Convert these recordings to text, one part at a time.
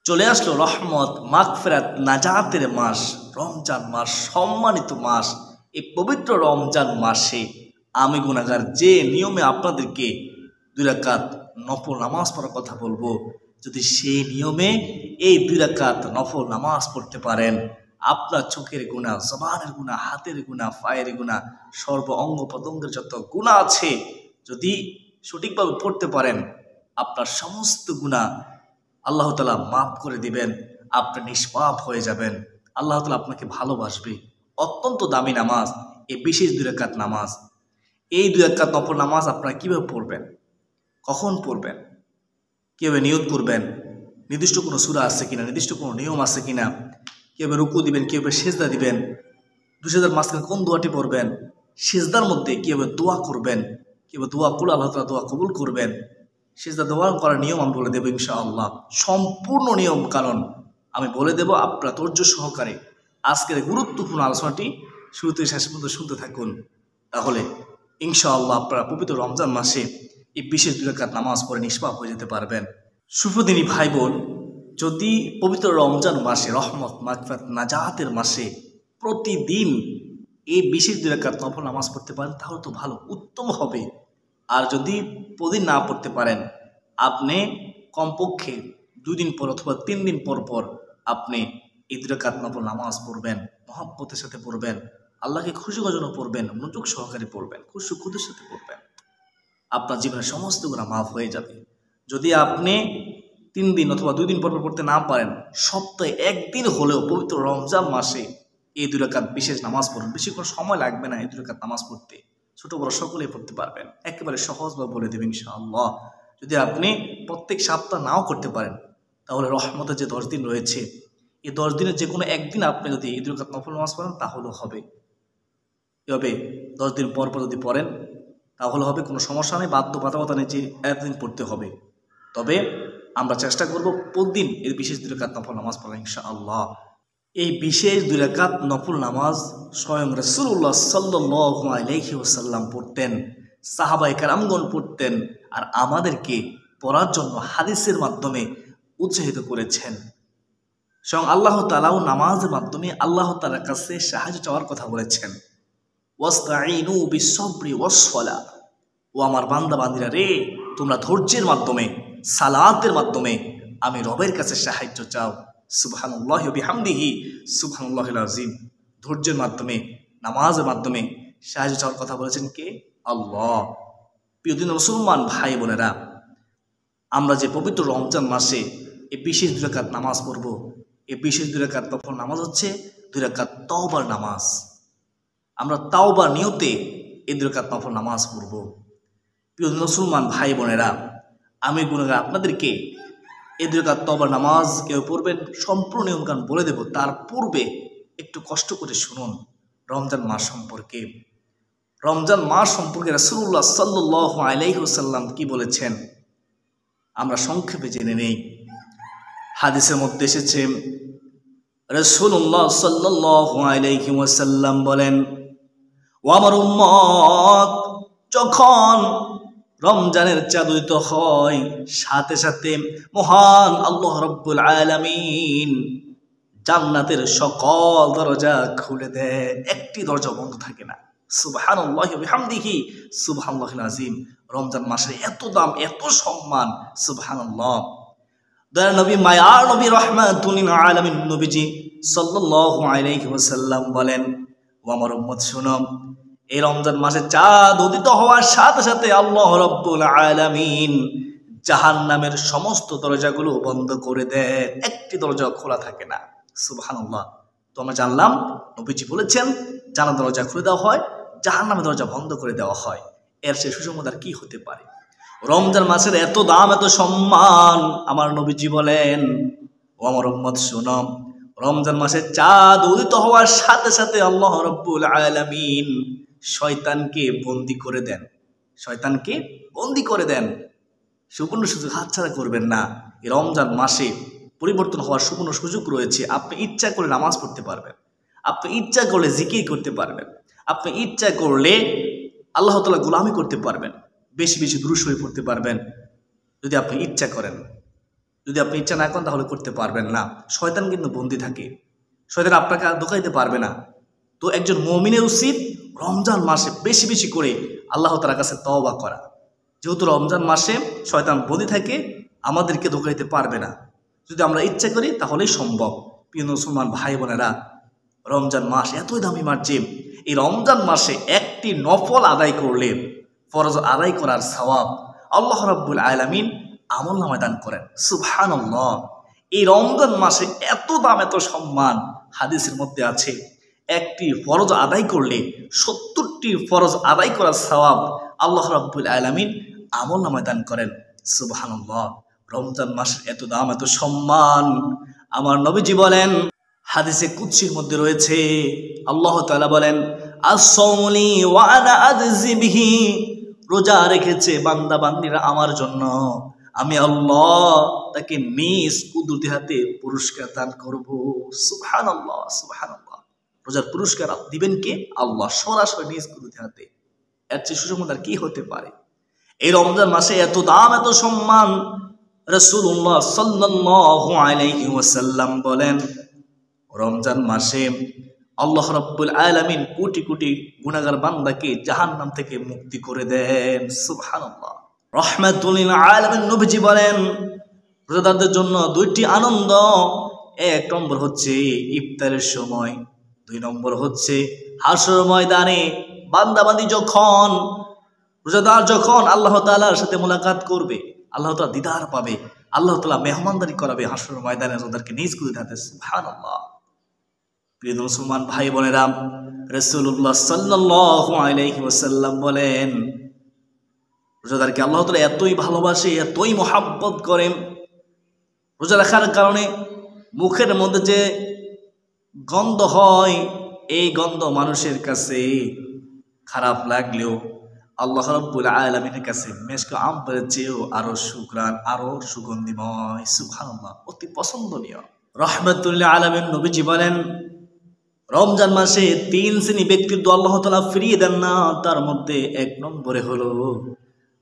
চলে আসলো রহমত, মাগফিরাত, নাজাতের মাস রমজান মাস, সম্মানিত মাস। এই পবিত্র রমজান মাসে আমি গুনাহগার যে নিয়মে আপনাদেরকে 2 রাকাত নফল নামাজ পড়ার কথা বলবো, যদি সেই নিয়মে এই 2 রাকাত নফল নামাজ পড়তে পারেন, আপনার চোখের গুনাহ, জবানের গুনাহ, হাতের গুনাহ, পায়ের গুনাহ, সর্ব অঙ্গ প্রত্যঙ্গের যত গুনাহ আছে যদি সঠিকভাবে পড়তে পারেন, আপনার সমস্ত গুনাহ আল্লাহ তাআলা মাফ করে দিবেন। আপনি নিষ্পাপ হয়ে যাবেন। আল্লাহ তাআলা আপনাকে ভালোবাসবে। অত্যন্ত দামি নামাজ এই বিশেষ 2 রাকাত নামাজ। এই 2 রাকাত নফল নামাজ আপনারা কিভাবে পড়বেন, কখন পড়বেন, কিভাবে নিয়ত করবেন, নির্দিষ্ট কোনো সূরা আছে কিনা, নির্দিষ্ট কোনো নিয়ম আছে কিনা, কিভাবে রুকু দিবেন, কিভাবে সিজদা দিবেন, 2 সিজদার মাঝখানে কোন দোয়াটি পড়বেন, সিজদার মধ্যে কিভাবে দোয়া করবেন, কিভাবে দোয়া করলে আল্লাহ তাআলা দোয়া কবুল করবেন, সিজদা দোয়া করার নিয়ম আমি বলে দেবো ইনশাআল্লাহ। সম্পূর্ণ নিয়ম কারণ আমি বলে দেব। আপনারা ধৈর্য সহকারে আজকের গুরুত্বপূর্ণ আলোচনাটি শুরু থেকে শেষ পর্যন্ত শুনতে থাকুন, তাহলে ইনশাআল্লাহ আপনারা পবিত্র রমজান মাসে এই বিশেষ 2 রাকাত নামাজ পড়ে নিষ্পাপ হয়ে যেতে পারবেন। সুপ্রদিনী ভাই বোন, যদি পবিত্র রমজান মাসে রহমত, মাগফিরাত, নাজাতের মাসে প্রতিদিন এই বিশেষ 2 রাকাত নফল নামাজ পড়তে পারেন তাহলে তো ভালো, উত্তম হবে। আর যদি প্রতিদিন না পড়তে পারেন, আপনি কমপক্ষে 2 দিন পর অথবা 3 দিন পর পর আপনি এই 2 রাকাত নফল নামাজ পড়বেন, মহব্বতের সাথে পড়বেন, আল্লাহকে খুশি করার জন্য পড়বেন, মনোযোগ সহকারে পড়বেন, খুশি খুদের সাথে পড়বেন। আপনার জীবনের সমস্ত গুনাহ মাফ হয়ে যাবে। যদি আপনি 3 দিন অথবা 2 দিন পর পর পড়তে না পারেন, সপ্তাহে 1 দিন হলেও পবিত্র রমজান মাসে এই 2 রাকাত বিশেষ নামাজ পড়ুন। বেশি কোনো সময় লাগবে না এই 2 রাকাত নামাজ পড়তে, ছোট বড় সকলেই পড়তে পারবেন। একেবারে সহজভাবে বলে দেবেন ইনশাআল্লাহ। যদি আপনি প্রত্যেক সপ্তাহ নাও করতে পারেন, তাহলে রহমতের যে 10 দিন রয়েছে, এই 10 দিনের যে কোনো একদিন আপনি যদি এই 2 রাকাত নফল নামাজ পড়েন তাহলেও হবে। এভাবে 10 দিন পর পর যদি পড়েন তাহলে হবে, কোনো সমস্যা নেই, বাধ্যবাধকতা নেই যে একদিন পড়তে হবে। তবে আমরা চেষ্টা করব প্রতিদিন এই বিশেষ 2 রাকাত নফল নামাজ পড়া ইনশাআল্লাহ। এই বিশেষ 2 রাকাত নফল নামাজ স্বয়ং রাসূলুল্লাহ সাল্লাল্লাহু আলাইহি ওয়াসাল্লাম পড়তেন, সাহাবায়ে কেরামগণ পড়তেন, আর আমাদেরকে পড়ার জন্য হাদিসের মাধ্যমে উৎসাহিত করেছেন। স্বয়ং আল্লাহ তাআলাও নামাজের মাধ্যমে আল্লাহ তাআলার কাছে সাহায্য চাওয়ার কথা বলেছেন। ওয়াস্তাঈনু বিস-সাবরি ওয়াস-সালাহ, ও আমার বান্দা বান্দীরা রে, তোমরা ধৈর্যের মাধ্যমে, সালাতের মাধ্যমে আমি রবের কাছে সাহায্য চাও। সুবহানাল্লাহি ওয়া বিহামদিহি সুবহানাল্লাহিল আযীম। ধৈর্যের মাধ্যমে, নামাজের মাধ্যমে সাহায্য চাওয়ার কথা বলেছেন কে? আল্লাহ। প্রিয় দিন মুসলমান ভাই বোনেরা, আমরা যে পবিত্র রমজান মাসে এই বিশেষ 2 রাকাত নামাজ পড়ব, এই বিশেষ 2 রাকাত নফল নামাজ হচ্ছে 2 রাকাত তওবার নামাজ। আমরা তাওবার নিয়তে এই 2 রাকাত নফল নামাজ পড়ব। প্রিয় মুসলমান ভাই বোনেরা, আমি গুনাহগার আপনাদেরকে এই 2 রাকাত তওবার নামাজ কেউ পড়বেন সম্পূর্ণ নিয়মকানুন বলে দেব। তার পূর্বে একটু কষ্ট করে শুনুন রমজান মাস সম্পর্কে। রমজান মাস সম্পর্কে রাসূলুল্লাহ সাল্লাল্লাহু আলাইহি ওয়াসাল্লাম কি বলেছেন আমরা সংক্ষেপে জেনে নেই। হাদিসের মধ্যে এসেছে, রাসূলুল্লাহ সাল্লাল্লাহু আলাইহি ওয়াসাল্লাম বলেন, ও আমার উম্মত, যখন রমজানের চাঁদ উদিত হয়, সাথে সাথে মহান আল্লাহ রাব্বুল আলামিন জান্নাতের সকল দরজা খুলে দেন, একটি দরজা বন্ধ থাকে না। সুবহানাল্লাহি ওয়া বিহামদিহি সুবহানাল্লাহিল আযীম। রমজান মাসে এত দাম, এত সম্মান, সুবহানাল্লাহ। দয়ার নবী, মায়ার নবী, রাহমাতুল লিল আলামিন নবীজি সাল্লাল্লাহু আলাইহি ওয়াসাল্লাম বলেন, ও আমার উম্মত শুনো, এই রমজান মাসে চাঁদ উদিত হওয়ার সাথে সাথে আল্লাহ রাব্বুল আলামিন জাহান্নামের সমস্ত দরজাগুলো বন্ধ করে দেন, একটি দরজা খোলা থাকে না। সুবহানাল্লাহ। তো আমরা জানলাম নবীজি বলেছেন জান্নাতের দরজা খুলে দেওয়া হয়, জাহান্নামের দরজা বন্ধ করে দেওয়া হয়। এর চেয়ে সুসংবাদ আর কি হতে পারে? রমজান মাসের এত দাম, এত সম্মান, আমার নবীজি বলেন, ও আমার উম্মত শোনো, রমজান মাসে চাঁদ উদিত হওয়ার সাথে সাথে আল্লাহ রাব্বুল আলামিন শয়তানকে বন্দী করে দেন, শয়তানকে বন্দী করে দেন। সুবর্ণ সুযোগ হাতছাড়া করবেন না। এই রমজান মাসে পরিবর্তন হওয়ার সুবর্ণ সুযোগ রয়েছে। আপনি ইচ্ছা করলে নামাজ পড়তে পারবেন, আপনি ইচ্ছা করলে জিকির করতে পারবেন, আপনি ইচ্ছা করলে আল্লাহ তাআলা গোলামি করতে পারবেন, বেশি বেশি দুরূদ শরীফ পড়তে পারবেন যদি আপনি ইচ্ছা করেন। যদি আপনি ইচ্ছা না করেন তাহলে করতে পারবেন না। শয়তান কিন্তু বন্দী থাকে, শয়তান আপনাকে আর ধোঁকা দিতে পারবে না। তো একজন মুমিনের উচিত রমজান মাসে বেশি বেশি করে আল্লাহ তাআলার কাছে তওবা করা। যেহেতু রমজান মাসে শয়তান বন্দী থাকে, আমাদেরকে ধোঁকা দিতে পারবে না। যদি আমরা ইচ্ছা করি তাহলেই সম্ভব। প্রিয় মুসলমান ভাই বোনেরা, রমজান মাস এতই দামি মাস যে এই রমজান মাসে একটি নফল আদায় করলে ফরজ আদায় করার সওয়াব আল্লাহ রাব্বুল আলামিন আমলনামায় দান করেন। সুবহানাল্লাহ। এই রমজান মাসে এত দাম, এত সম্মান। হাদিসের মধ্যে আছে একটি ফরজ আদায় করলে 70টি ফরজ আদায় করার সওয়াব আল্লাহ রাব্বুল আলামিন আমলনামায় দান করেন। সুবহানাল্লাহ। রমজান মাসের এত দাম, এত সম্মান। আমার নবীজি বলেন, হাদিসে কুদসির মধ্যে রয়েছে, আল্লাহ তাআলা বলেন, আস-সাওমুলি ওয়া আনা আজজি বিহি, রোজা রেখেছে বান্দা বান্দিরা আমার জন্য, আমি আল্লাহ তাকে নিজ কুদরতি হাতে পুরস্কার দান করব। সুবহানাল্লাহ, সুবহানাল্লাহ। রোজার পুরস্কার দিবেন কে? আল্লাহ, সরাসরি নিজ কুদরতি হাতে। এর চেয়ে সুসংবাদ কি হতে পারে? এই রমজান মাসে এত দাম, এত সম্মান। রাসূলুল্লাহ সাল্লাল্লাহু আলাইহি ওয়াসাল্লাম বলেন, রমজান মাসে আল্লাহ রাব্বুল আলামিন কোটি কোটি গুনাহগার বান্দাকে জাহান্নাম থেকে মুক্তি করে দেন। সুবহানাল্লাহ। রাহমাতুল লিল আলামিন নবীজি বলেন, রোজাদারদের জন্য দুইটি আনন্দ। এক নম্বর হচ্ছে ইফতারের সময়, দুই নম্বর হচ্ছে হাসর ময়দানে বান্দাবান্দি যখন, রোজাদার যখন আল্লাহ তাআলার সাথে মুলাকাত করবে, আল্লাহ তাআলা দিদার পাবে, আল্লাহ তাআলা মেহমানদারি করাবে হাসর ময়দানে রোজাদারকে নিজ কুদরতি হাতে। সুবহানাল্লাহ। প্রিয় মুসলমান ভাই বোনেরা, রাসূলুল্লাহ সাল্লাল্লাহু আলাইহি ওয়াসাল্লাম বলেন, রোজাদারকে আল্লাহ তাআলা এতই ভালোবাসে, এতই মহব্বত করেন, রোজা রাখার কারণে মুখের মধ্যে যে গন্ধ হয়, এই গন্ধ মানুষের কাছে খারাপ লাগলেও আল্লাহ রাব্বুল আলামিনের কাছে মেশক আম্বরের চেয়েও আরো সুঘ্রাণ, আরো সুগন্ধিময়। সুবহানাল্লাহ, অতি পছন্দনীয়। রাহমাতুল লিল আলামিন নবীজি বলেন, রমজান মাসে 3 শ্রেণী ব্যক্তির দোয়া আল্লাহ তাআলা ফিরিয়ে দেন না। তার মধ্যে 1 নম্বরে হলো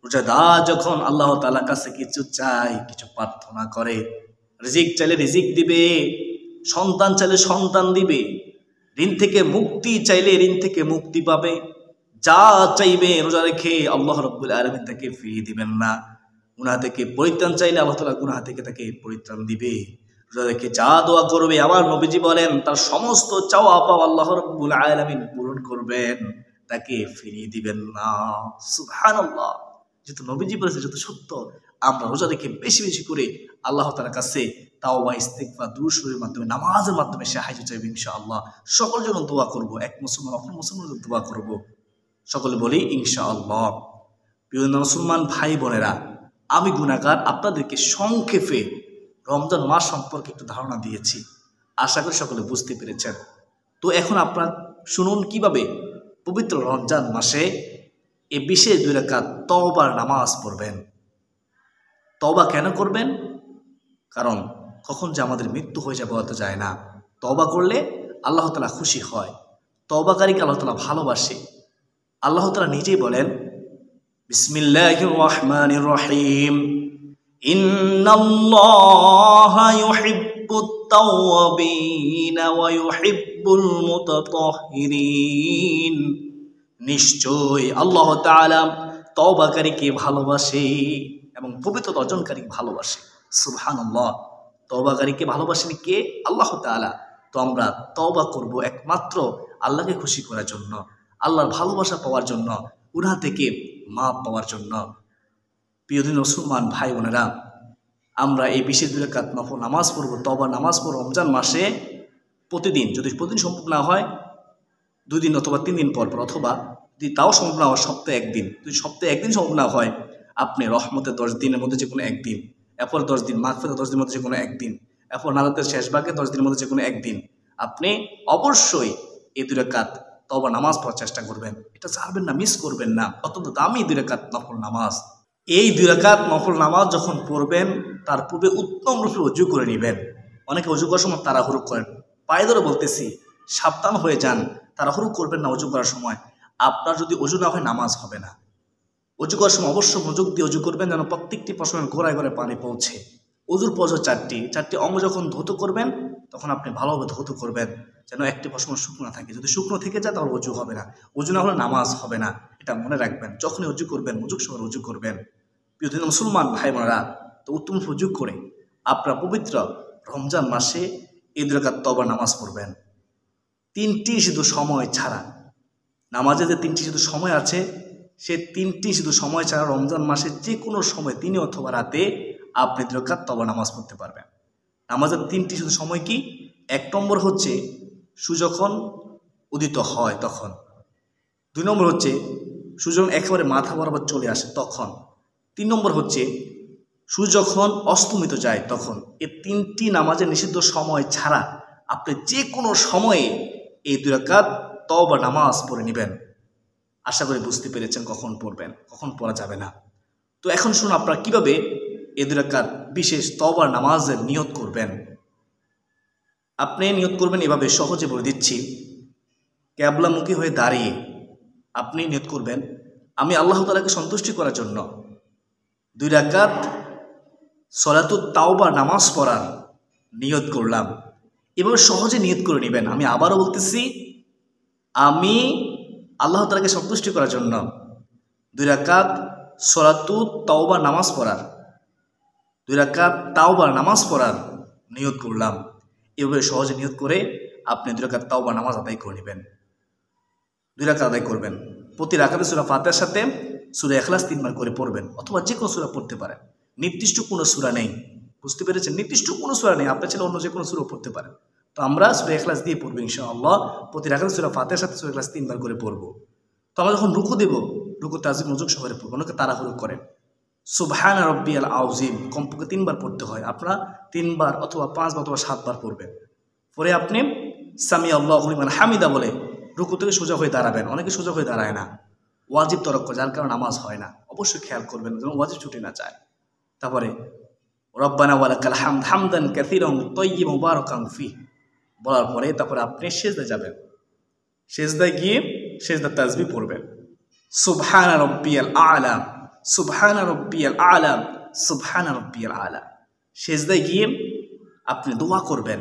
রোজাদার যখন আল্লাহ তাআলার কাছে কিছু চায়, কিছু প্রার্থনা করে, রিজিক চাইলে রিজিক দিবে, সন্তান চাইলে সন্তান দিবে, ঋণ থেকে মুক্তি চাইলে ঋণ থেকে মুক্তি পাবে। যা চাইবে রোজা রেখে আল্লাহ রাব্বুল আলামিন তাকে ফিরিয়ে দিবেন না। গুনাহ থেকে পরিত্রাণ চাইলে আল্লাহ তাআলা গুনাহ থেকে তাকে পরিত্রাণ দিবে। রোজা রেখে যা দোয়া করবে, আমার নবীজি বলেন, তার সমস্ত চাওয়া পাওয়া আল্লাহ রাব্বুল আলামিন পূরণ করবেন, তাকে ফিরিয়ে দিবেন না। সুবহানাল্লাহ। যেহেতু নবীজি বলেছে যত সত্য, আমরা রোজা রেখে বেশি বেশি করে আল্লাহ তাআলার কাছে তাওবা, ইস্তিগফার, দুরূদ শরীফের মাধ্যমে, নামাজের মাধ্যমে সাহায্য চাইবে ইনশাআল্লাহ। সকলের জন্য দোয়া করব, এক মুসলমান অপর মুসলমানের জন্য দোয়া করব, সকলে বলি ইনশাআল্লাহ। প্রিয় মুসলমান ভাই বোনেরা, আমি গুনাহগার, আপনাদেরকে সংক্ষেপে রমজান মাস সম্পর্কে একটু ধারণা দিয়েছি, আশা করি সকলে বুঝতে পেরেছেন। তো এখন আপনারা শুনুন কিভাবে পবিত্র রমজান মাসে এই বিশেষ 2 রাকাত তওবার নামাজ পড়বেন। তওবা কেন করবেন? কারণ কখন যে আমাদের মৃত্যু হয়ে যাবে বলা যায় না। তওবা করলে আল্লাহ তাআলা খুশি হয়, তওবাকারীকে আল্লাহ তাআলা ভালোবাসে। আল্লাহ তাআলা নিজেই বলেন, বিসমিল্লাহির রহমানির রহিম, ইন্নাল্লাহা ইউহিব্বুত তাওয়াবিনা ওয়া ইউহিব্বুল মুতাতাহহিরিন, নিশ্চয় আল্লাহ তাআলা তওবাকারীকে ভালোবাসে এবং পবিত্রতা অর্জনকারীকে ভালোবাসে। সুবহানাল্লাহ। তওবাকারীকে ভালোবাসেন কে? আল্লাহ তাআলা। তো আমরা তওবা করব একমাত্র আল্লাহকে খুশি করার জন্য, আল্লাহর ভালোবাসা পাওয়ার জন্য, গুনাহ থেকে মাপ পাওয়ার জন্য। প্রিয় মুসলমান ভাই বোনেরা, আমরা এই বিশেষ 2 রাকাত নফল নামাজ পড়ব, তওবা নামাজ পড়ব রমজান মাসে প্রতিদিন। যদি প্রতিদিন সম্ভব না হয় 2 দিন অথবা 3 দিন পর পর, অথবা যদি তাও সম্ভব না হয় সপ্তাহে 1 দিন। যদি সপ্তাহে 1 দিন সম্ভব না হয়, আপনি রহমতের 10 দিনের মধ্যে যে কোনো 1 দিন, এরপর 10 দিন, মাগফিরাতের 10 দিনের মধ্যে যে কোনো 1 দিন, এরপর নাজাতের শেষ ভাগে 10 দিনের মধ্যে যে কোনো 1 দিন, আপনি অবশ্যই এই 2 রাকাত তওবা নামাজ পড়ার চেষ্টা করবেন। এটা ছাড়বেন না, মিস করবেন না। অত্যন্ত দামি 2 রাকাত নফল নামাজ। এই 2 রাকাত নফল নামাজ যখন পড়বেন, তার পূর্বে উত্তম রূপে ওযু করে নেবেন। অনেকে ওযু করার সময় তাড়াহুড়ো করেন, পায়ে ধরে বলতেছি, সাবধান হয়ে যান, তাড়াহুড়ো করবেন না ওযু করার সময়। আপনার যদি ওযু না হয় নামাজ হবে না। ওযু করার সময় অবশ্য মনোযোগ দিয়ে ওযু করবেন, যেন প্রত্যেকটি পশমের গোড়ায় গোড়ায় পানি পৌঁছে। অজুর পর চারটি অঙ্গ যখন ধৌত করবেন তখন আপনি ভালোভাবে ধৌত করবেন, যেন একটি পশম শুকনো না থাকে। যদি শুকনো থেকে যায় তাহলে অজু হবে না, অজু না হলে নামাজ হবে না। এটা মনে রাখবেন, যখনই অজু করবেন মনোযোগ সহকারে অজু করবেন। প্রিয় মুসলমান ভাই বোনেরা, তো উত্তম সুযোগ করে আপনার পবিত্র রমজান মাসে ঈদ রাকাত তওবা নামাজ পড়বেন। 3টি শুধু সময় ছাড়া, নামাজে যে 3টি শুধু সময় আছে, সে 3টি শুধু সময় ছাড়া রমজান মাসে যে কোনো সময় দিনে অথবা রাতে আপনি ঈদ রাকাত তওবা নামাজ পড়তে পারবেন। নামাজের 3টি শুধু সময় কি? 1 নম্বর হচ্ছে সূর্য যখন উদিত হয় তখন, 2 নম্বর হচ্ছে সূর্য যখন একেবারে মাথা বরাবর চলে আসে তখন, 3 নম্বর হচ্ছে সূর্য যখন অস্তমিত যায় তখন। এই 3টি নামাজের নিষিদ্ধ সময় ছাড়া আপনি যে কোনো সময়ে এই 2 রাকাত তওবা নামাজ পড়ে নেবেন। আশা করি বুঝতে পেরেছেন কখন পড়বেন, কখন পড়া যাবে না। তো এখন শুনুন আপনারা কিভাবে এই 2 রাকাত বিশেষ তওবার নামাজের নিয়ত করবেন। আপনি নিয়ত করবেন এভাবে, সহজে বলে দিচ্ছি। ক্যাবলামুখী হয়ে দাঁড়িয়ে আপনি নিয়ত করবেন, আমি আল্লাহ তাআলাকে সন্তুষ্টি করার জন্য 2 রাকাত সলাতুত তাওবা নামাজ পড়ার নিয়ত করলাম। এভাবে সহজে নিয়ত করে নেবেন। আমি আবারও বলতেছি, আমি আল্লাহ তাআলাকে সন্তুষ্টি করার জন্য 2 রাকাত সলাতুত তাওবা নামাজ পড়ার 2 রাকাত তাওবা নামাজ পড়ার নিয়ত করলাম। এভাবে সহজে নিয়ত করে আপনি 2 রাকাত তাওবা নামাজ আদায় করে নেবেন। 2 রাকাত আদায় করবেন। প্রতি রাকাতে সূরা ফাতিহার সাথে সূরা ইখলাস 3 বার করে পড়বেন, অথবা যে কোনো সূরা পড়তে পারেন। নির্দিষ্ট কোনো সূরা নেই, বুঝতে পেরেছেন? নির্দিষ্ট কোনো সূরা নেই, আপনি চাইলে অন্য যে কোনো সূরা পড়তে পারেন। তো আমরা সূরা ইখলাস দিয়ে পড়বো ইনশাআল্লাহ। প্রতি রাকাতে সূরা ফাতিহার সাথে সূরা ইখলাস 3 বার করে পড়বো। তো আমরা যখন রুকু দেব, রুকু তাজিম মনোযোগ সহকারে পড়বো, অনেকে তাড়াহুড়ো করেন। সুবহানা রাব্বিয়াল আযীম কমপক্ষে 3 বার পড়তে হয়। আপনারা 3 বার অথবা 5 বার অথবা 7 বার পড়বেন। পরে আপনি সামি আল্লাহু লিমান হামিদা বলে রুকু থেকে সোজা হয়ে দাঁড়াবেন। অনেকে সোজা হয়ে দাঁড়ায় না, ওয়াজিব তরক করে, যার কারণে নামাজ হয় না। অবশ্যই খেয়াল করবেন যেন ওয়াজিব ছুটে না যায়। তারপরে রব্বানা ওয়ালাকাল হামদ হামদান কাসীরান তাইয়্যিবান মুবারাকান ফিহি বলার পরে তারপরে আপনি সিজদায় যাবেন। সিজদায় গিয়ে সিজদার তাসবিহ পড়বেন, সুবহানা রাব্বিয়াল আ'লা, সুবহানা রাব্বিয়াল আ'লা, সুবহানা রাব্বিয়াল আ'লা। সিজদায় গিয়ে আপনি দোয়া করবেন।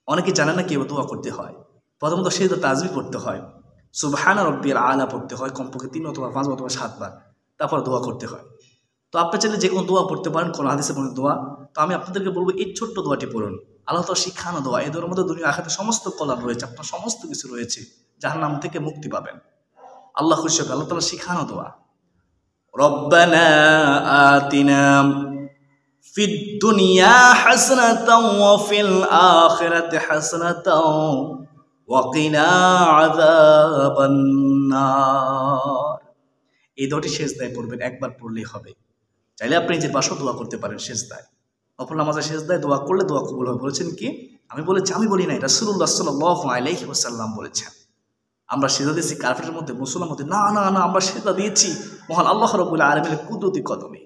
অনেকে জানেন না কিভাবে দোয়া করতে হয়। প্রথমত সিজদার তাসবিহ পড়তে হয়, সুবহানা রাব্বিয়াল আ'লা পড়তে হয় কমপক্ষে 3 অথবা 5 অথবা 7 বার, তারপর দোয়া করতে হয়। তো আপনি চাইলে যে কোনো দোয়া পড়তে পারেন, কোনো হাদিসে বর্ণিত দোয়া। তো আমি আপনাদেরকে বলবো এই ছোট্ট দোয়াটি পড়ুন। আল্লাহ তাআলা শিখানো দোয়া। এই দোয়ার মধ্যে দুনিয়া আখিরাতে সমস্ত কল্যাণ রয়েছে, আপনার সমস্ত কিছু রয়েছে, জাহান্নাম থেকে মুক্তি পাবেন। আল্লাহ খুশি হবে, আল্লাহ তাআলা শিখানো দোয়া। রব্বানা আতিনা ফিদ দুনিয়া হাসানাতাও ওয়া ফিল আখিরাতি হাসানাতাও ওয়া কিনা আযাবান নার। এই দোয়াটি সিজদায় পড়বেন, একবার পড়লেই হবে। চাইলে আপনি যে বাসাও দোয়া করতে পারেন সিজদায়। নফল নামাজে সিজদায় দোয়া করলে দোয়া কবুল হবে। বলেছেন কি? আমি বলেছি, আমি বলি নাই, রাসূলুল্লাহ সাল্লাল্লাহু আলাইহি ওয়াসাল্লাম বলেছেন। আমরা সিজদা দিয়েছি কাফেরের মধ্যে, মুসলমানের মধ্যে? না না না, আমরা সিজদা দিয়েছি মহান আল্লাহ রাব্বুল আলামিনের কুদরতি কদমে।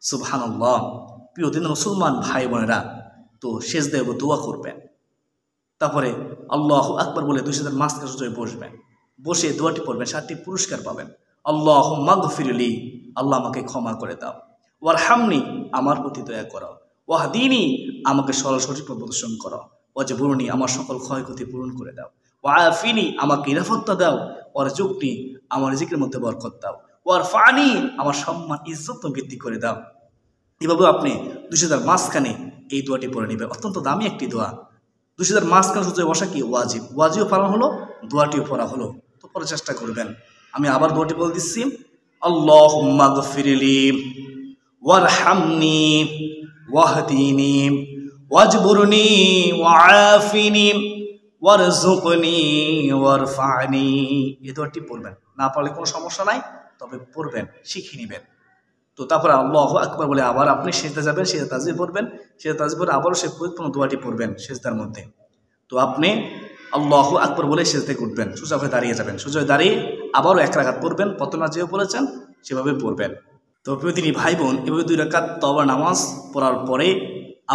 সুবহানাল্লাহ। প্রিয় দিন মুসলমান ভাই বোনেরা, তো সিজদায় দোয়া করবেন। তারপরে আল্লাহু আকবার বলে 2 সিজদার মাঝখানে সোজা বসবেন। বসে দোয়াটি পড়বেন, 7টি পুরস্কার পাবেন। আল্লাহুম্মা গফিরলি, আল্লাহ আমাকে ক্ষমা করে দাও। ওয়ারহামনি, আমার প্রতি দয়া করো। ওয়াহদিনি, আমাকে সঠিক পথ প্রদর্শন করো। ওয়াজবুরনি, আমার সকল ক্ষয়ক্ষতি পূরণ করে দাও। ওয়াআফিনি, আমাকে নিরাপত্তা দাও। ওয়ারজুকনি, আমার রিজিকের মধ্যে বরকত দাও। ওয়ারফানি, আমার সম্মান ইজ্জত বৃদ্ধি করে দাও। এভাবে আপনি 2 সিজদার মাঝখানে এই দোয়াটি পড়ে নেবেন। অত্যন্ত দামি একটি দোয়া। 2 সিজদার মাঝখানে সোজা বসা কি ওয়াজিব, ওয়াজিবও পড়া হলো, দোয়াটিও পড়া হলো। তো পড়ার চেষ্টা করবেন। আমি আবার দোয়াটি বলে দিচ্ছি, আল্লাহুম্মা গফিরলি ওয়ারহামনি ওয়াহদিনি ওয়াজবুরনি ওয়াআফিনি ওয়ারযুকনি ওয়ারফানি। এই দোয়াটি পড়বেন। না পারলে কোনো সমস্যা নাই, তবে পড়বেন, শিখে নেবেন। তো তারপরে আল্লাহু আকবার বলে আবার আপনি সিজদা যাবেন, সিজদা তাসবিহ পড়বেন। সিজদা তাসবিহ পরে আবারও সেই পবিত্র দোয়াটি পড়বেন সিজদার মধ্যে। তো আপনি আল্লাহু আকবার বলে সিজদায় উঠবেন, সোজা হয়ে দাঁড়িয়ে যাবেন। সোজা হয়ে দাঁড়িয়ে আবারও 1 রাকাত পড়বেন, প্রথমে যেভাবে পড়েছেন সেভাবে পড়বেন। তো প্রিয়দিনী ভাই বোন, এভাবে 2 রাকাত তওবা নামাজ পড়ার পরে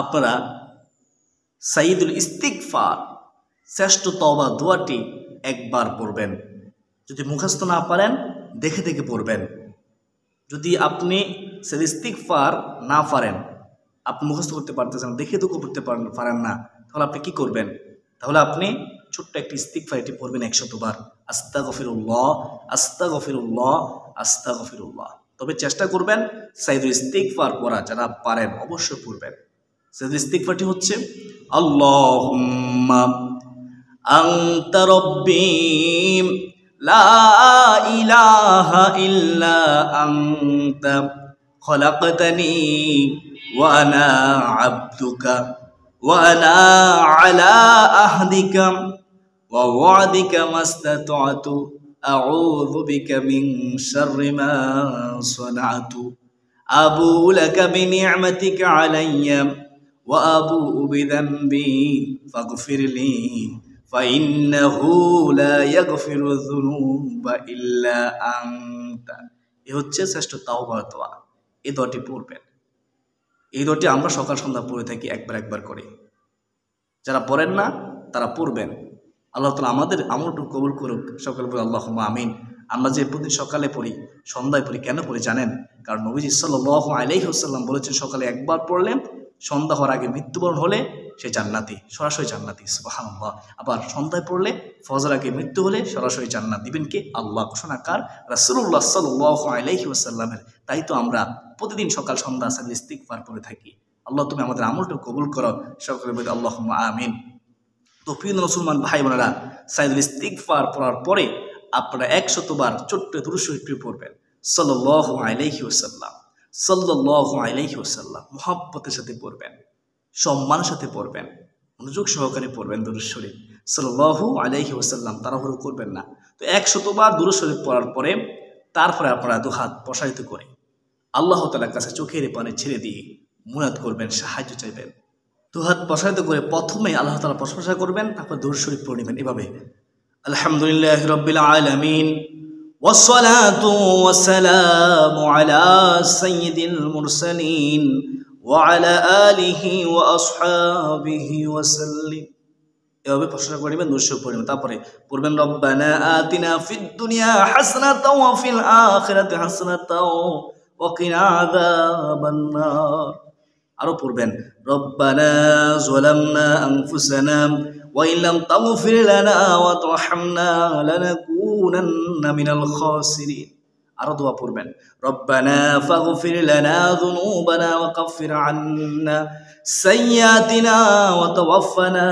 আপনারা সাইয়্যিদুল ইস্তিগফার, শ্রেষ্ঠ তওবা দোয়াটি একবার পড়বেন। যদি মুখস্থ না পারেন দেখে দেখে পড়বেন। যদি আপনি ইস্তিগফার না পারেন আপনি মুখস্থ করতে পারতেছেন না, দেখে তো করতে পারেন না, তাহলে আপনি কি করবেন? তাহলে আপনি ছোট্ট একটি ইস্তিগফার এটি পড়বেন 100 বার, আস্তাগফিরুল্লাহ আস্তাগফিরুল্লাহ আস্তাগফিরুল্লাহ। তবে চেষ্টা করবেন সাইদুল ইস্তিগফার পড়া, যারা পারেন অবশ্যই পড়বেন। সাইদুল ইস্তিগফারটি হচ্ছে আল্লাহুম্মা আনতা রব্বি লা ইলাহা ইল্লা আনতা খলাকতানি ওয়া আনা আবদুকা ওয়া আনা আলা আহদিকা ওয়া ওয়াদিকা মাস্তাতআতু আউযু বিকা মিন শাররি মা সানাতু আবুউ লাকা বিনি'মাতিকা আলাইয়া ওয়া আবুউ বিযানবি ফাগফিরলি ফাইন্নাহু লা ইয়াগফিরু যুনুবা ইল্লা আনতা। এই হচ্ছে শ্রেষ্ঠ তাওবার দোয়া। এই দোয়াটি পড়বেন। এই দোয়াটি আমরা সকাল সন্ধ্যা পড়ে থাকি একবার করে। যারা পড়েন না তারা পড়বেন। আল্লাহ তাআলা আমাদের আমলটুকু কবুল করুক। সকলে বলি আল্লাহুম্মা আমিন। আমরা যে প্রতিদিন সকালে পড়ি, সন্ধ্যায় পড়ি, কেন পড়ি জানেন? কারণ নবীজি সাল্লাল্লাহু আলাইহি ওয়াসাল্লাম বলেছেন, সকালে একবার পড়লে সন্ধ্যা হওয়ার আগে মৃত্যুবরণ হলে সে জান্নাতি, সরাসরি জান্নাতি। সুবহানাল্লাহ। আবার সন্ধ্যায় পড়লে ফজর আগে মৃত্যু হলে সরাসরি জান্নাত দিবেন কে? আল্লাহ। ঘোষণাকার রাসূলুল্লাহ সাল্লাল্লাহু আলাইহি ওয়াসাল্লামের। তাই তো আমরা প্রতিদিন সকাল সন্ধ্যা সাইদুল ইস্তিগফার পড়ে থাকি। আল্লাহ তুমি আমাদের আমলটা কবুল করো। সকলে বলি আল্লাহুম্মা আমিন। তো প্রিয় মুসলমান ভাই বোনেরা, সাইদুল ইস্তিগফার পড়ার পরে আপনারা 100 বার ছোট্ট দুরূদ শরীফ পড়বেন। সাল্লাল্লাহু আলাইহি ওয়াসাল্লাম, সাল্লাল্লাহু আলাইহি ওয়াসাল্লাম। মুহাব্বতের সাথে পড়বেন, সম্মানের সাথে পড়বেন, মনোযোগ সহকারে পড়বেন দুরূদ শরীফ সাল্লাল্লাহু আলাইহি ওয়াসাল্লাম। তাড়াহুড়ো করবেন না। তো 100 বার দুরূদ শরীফ পড়ার পরে তারপরে আপনারা দুহাত প্রসারিত করে আল্লাহ তাআলার কাছে চোখের পানি ছেড়ে দিয়ে মুনাত করবেন, সাহায্য চাইবেন। দুহাত প্রসারিত করে প্রথমে আল্লাহ তাআলার প্রশংসা করবেন, তারপর দুরূদ শরীফ পড়ে নেবেন এভাবে, আলহামদুলিল্লাহি রাব্বিল আলামিন والصلاة والسلام على سيد المرسلين وعلى آله وأصحابه وسلم। এভাবে প্রশংসা করবেন, দুরূদ শরীফ পড়বেন। তারপরে পড়বেন রব্বানা আতিনা ফিদ দুনিয়া হাসানাতাও ওয়া ফিল আখিরাতি হাসানাতাও ওয়া কিনা আযাবান নার। আরো পড়বেন রব্বানা যালামনা আনফুসানা ওয়া ইল্লাম তাগফির লানা ওয়া তারহামনা লানাকুনান্না মিনাল খাসিরিন। আরো দোয়া পড়বেন রব্বানা ফাগফির লানা যুনুবানা ওয়া কাফির আন্না সাইয়্যাতিনা ওয়া তাওয়াফানা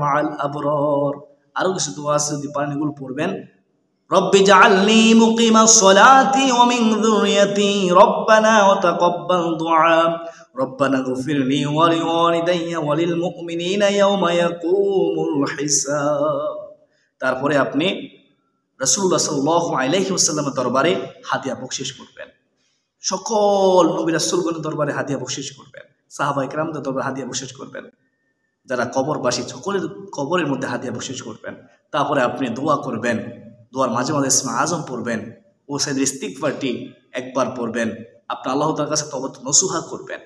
মাআল আবরার। আরো কিছু দোয়া আছে, যদি পারেন এগুলো পড়বেন। রব্বি জাআলনি মুকিমাস সলাতি ওয়া মিন যুররিয়াতি রব্বানা ওয়া তাকাব্বাল দুআ রব্বানা গফিরলি ওয়া লিওয়ালিদাইয়া ওয়া লিল মুমিনিনা ইয়াওমা ইয়াকুমুল হিসাব। তারপরে আপনি রাসূলুল্লাহ সাল্লাল্লাহু আলাইহি ওয়াসাল্লামের দরবারে হাদিয়া বকশিশ করবেন। সকল নবী রাসূলগণের দরবারে হাদিয়া বকশিশ করবেন, সাহাবায়ে কেরামদের দরবারে হাদিয়া বকশিশ করবেন, যারা কবরবাসী সকলের কবরের মধ্যে হাদিয়া বকশিশ করবেন। তারপরে আপনি দোয়া করবেন, দোয়ার মাঝে মাঝে ইসমে আজম পড়বেন ও সাইদুল ইস্তিগফারটি একবার পড়বেন। আপনি আল্লাহ তাআলার কাছে তওবা নসুহা করবেন,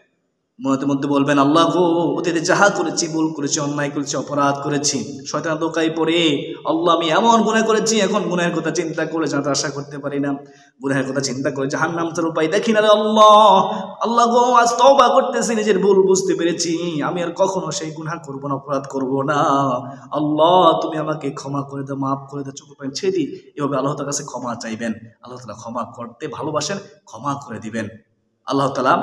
মনের মধ্যে বলবেন, আল্লাহ গো, অতীতে যাহা করেছি, ভুল করেছি, অন্যায় করেছি, অপরাধ করেছি, শয়তানের ধোঁকায় পড়ে আল্লাহ আমি এমন গুনাহ করেছি, এখন গুনাহের কথা চিন্তা করে যাতে আশা করতে পারি না, গুনাহের কথা চিন্তা করে জাহান্নাম থেকে উপায় দেখি না রে আল্লাহ। আল্লাহ গো, আজ তওবা করতেছি, নিজের ভুল বুঝতে পেরেছি, আমি আর কখনো সেই গুনাহ করব না, অপরাধ করব না। আল্লাহ তুমি আমাকে ক্ষমা করে দাও, মাফ করে দাও, চোখের পানি ছেড়ে দিই। এভাবে আল্লাহ তাআলার কাছে ক্ষমা চাইবেন। আল্লাহ তাআলা ক্ষমা করতে ভালোবাসেন, ক্ষমা করে দিবেন। আল্লাহ তাআলা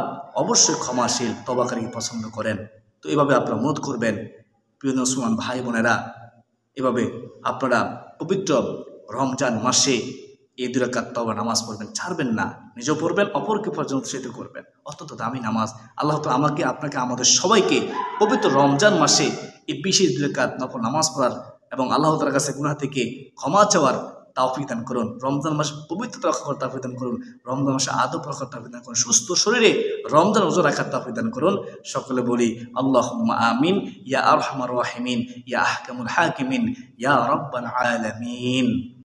অবশ্যই ক্ষমাশীল, তওবাকারী পছন্দ করেন। তো এভাবে আপনারা অনুরোধ করবেন। প্রিয় মুসলমান ভাই বোনেরা, এভাবে আপনারা পবিত্র রমজান মাসে এই 2 রাকাত তওবা নামাজ পড়বেন, ছাড়বেন না। নিজেও পড়বেন, অপরকে পর্যন্ত উৎসাহিত করবেন। অত্যন্ত দামি নামাজ। আল্লাহ তাআলা আমাকে, আপনাকে, আমাদের সবাইকে পবিত্র রমজান মাসে এই বিশেষ 2 রাকাত নফল নামাজ পড়ার এবং আল্লাহ তাআলার কাছে গুনাহ থেকে ক্ষমা চাওয়ার তৌফিক দান করুন। রমজান মাসে পবিত্রতা রক্ষা করার তৌফিক দান করুন। রমজান মাসে আদব রক্ষার তৌফিক দান করুন। সুস্থ শরীরে রমজান রোজা রাখার তৌফিক দান করুন। সকলে বলি আল্লাহুম্মা আমিন ইয়া আরহামার রাহিমিন ইয়া আহকামুল হাকিমিন ইয়া রাব্বাল আলামিন।